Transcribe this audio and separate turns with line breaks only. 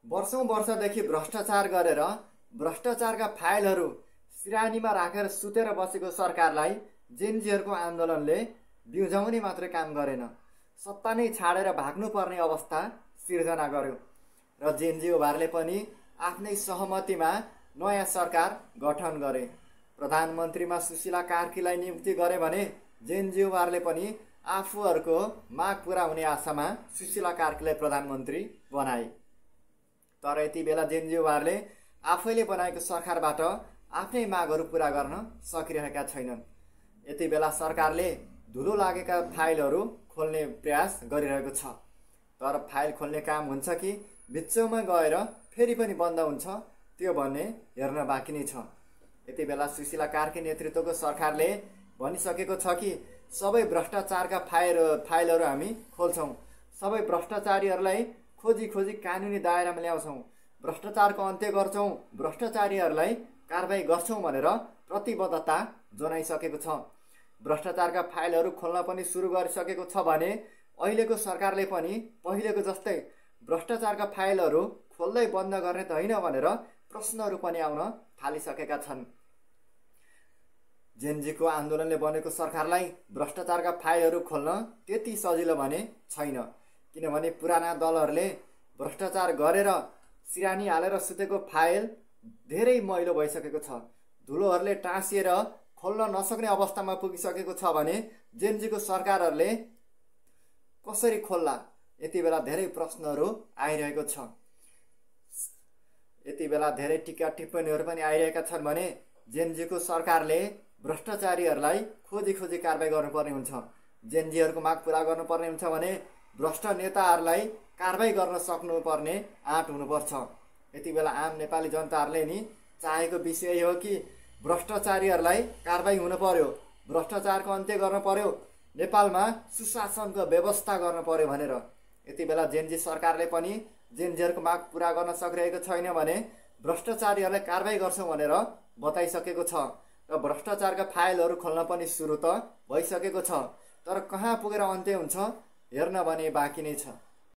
वर्षौं वर्षदेखि भ्रष्टाचार गरेर भ्रष्टाचारका फाइलहरू सिरानीमा राखेर सुतेर बसेको सरकारलाई जेनजीहरूको आन्दोलनले बिउझाउने मात्रै काम गरेन, सत्ता नै छाडेर भाग्नुपर्ने अवस्था सिर्जना गर्यो र जेनजीओहरूले पनि आफ्नै सहमतिमा नयाँ सरकार गठन गरे। प्रधानमन्त्रीमा सुशीला कार्कीलाई नियुक्ति गरे भने जेनजीओहरूले पनि आफूहरूको माग पूरा हुने आशामा सुशीला कार्कीलाई प्रधानमन्त्री बनाए। तर यति बेला जेनजीओहरूले आफैले बनाएको सरकारबाट आफ्नै मागहरू पूरा गर्न सकिरहेका छैनन्। यति बेला सरकारले धुलो लागेका फाइलहरू खोल्ने प्रयास गरिरहेको छ, तर फाइल खोल्ने काम हुन्छ कि बिचौमा गएर फेरि पनि बन्द हुन्छ त्यो भन्ने हेर्न बाँकी नै छ। यति बेला सुशीला कार्की नेतृत्वको सरकारले भनिसकेको छ कि सबै भ्रष्टाचारका फाइलहरू हामी खोल्छौँ, सबै भ्रष्टाचारीहरूलाई खोजी खोजी कानुनी दायरामा ल्याउँछौँ, भ्रष्टाचारको अन्त्य गर्छौँ, भ्रष्टाचारीहरूलाई कारबाही गर्छौँ भनेर प्रतिबद्धता जनाइसकेको छ। भ्रष्टाचारका फाइलहरू खोल्न पनि सुरु गरिसकेको छ भने अहिलेको सरकारले पनि पहिलेको जस्तै भ्रष्टाचारका फाइलहरू खोल्दै बन्द गर्ने त होइन भनेर प्रश्नहरू पनि आउन थालिसकेका छन्। जेनजीको आन्दोलनले बनेको सरकारलाई भ्रष्टाचारका फाइलहरू खोल्न त्यति सजिलो भने छैन, किनभने पुराना दलहरूले भ्रष्टाचार गरेर सिरानी हालेर सुतेको फाइल धेरै मैलो भइसकेको छ, धुलोहरूले टाँसिएर खोल्न नसक्ने अवस्थामा पुगिसकेको छ भने जेनजीको सरकारहरूले कसरी खोल्ला, यति बेला धेरै प्रश्नहरू आइरहेको छ। यति बेला धेरै टिका टिप्पणीहरू पनि आइरहेका छन् भने जेनजीको सरकारले भ्रष्टाचारीहरूलाई खोजी खोजी कारबाही गर्नुपर्ने हुन्छ, जेनजीहरूको माग पुरा गर्नुपर्ने हुन्छ भने भ्रष्ट नेताहरूलाई कारबाही गर्न सक्नुपर्ने आँट हुनुपर्छ। यति बेला आम नेपाली जनताहरूले नि चाहेको विषय हो कि भ्रष्टाचारीहरूलाई कारबाही हुनु पर्यो, भ्रष्टाचारको अन्त्य गर्न पर्यो, नेपालमा सुशासनको व्यवस्था गर्न पर्यो भनेर। यति बेला जेनजी सरकारले पनि जेनजीहरूको माग पुरा गर्न सकिरहेको छैन भने भ्रष्टाचारीहरूलाई कारबाही गर्छौँ भनेर बताइसकेको छ र भ्रष्टाचारका फाइलहरू खोल्न पनि सुरु त भइसकेको छ, तर कहाँ पुगेर अन्त्य हुन्छ हेर्न भने बाँकी नै छ।